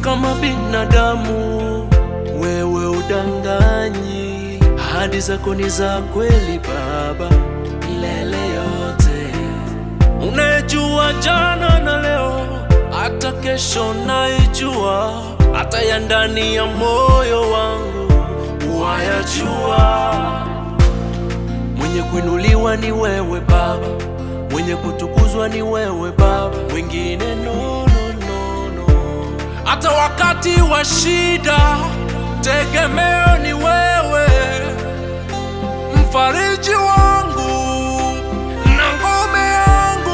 kama binadamu, wewe udanganyi. Ahadi zako ni za kweli Baba, milele yote. Unajua jana na leo, hata kesho naijua, hata ya ndani ya moyo wangu wayajua. Mwenye kuinuliwa ni wewe Baba, mwenye kutukuzwa ni wewe Baba, wengine no, no, no, no. Hata wakati wa shida, tegemeo ni wewe, mfariji wangu na ngome yangu.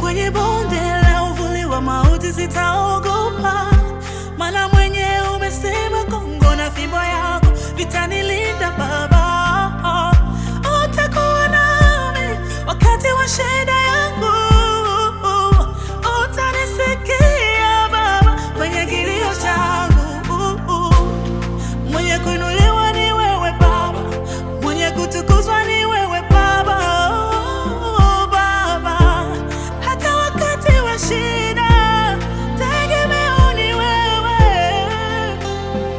Kwenye bonde la uvuli wa mauti sitaogopa, maana mwenye umesema Kongo na fimbo yako vitanilinda Baba. Utakuwa nami wakati wa shida yangu, utanisikia Baba kwenye kilio changu. Mwenye kuinuliwa ni wewe Baba, mwenye kutukuzwa ni wewe Baba. Shida, tegemeo ni wewe,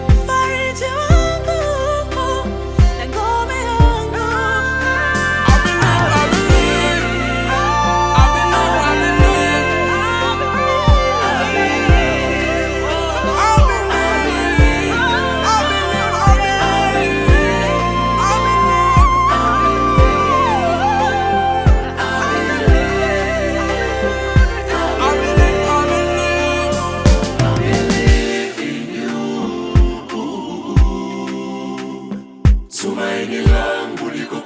mfariji wangu na ngome yangu. Tumaini langu liko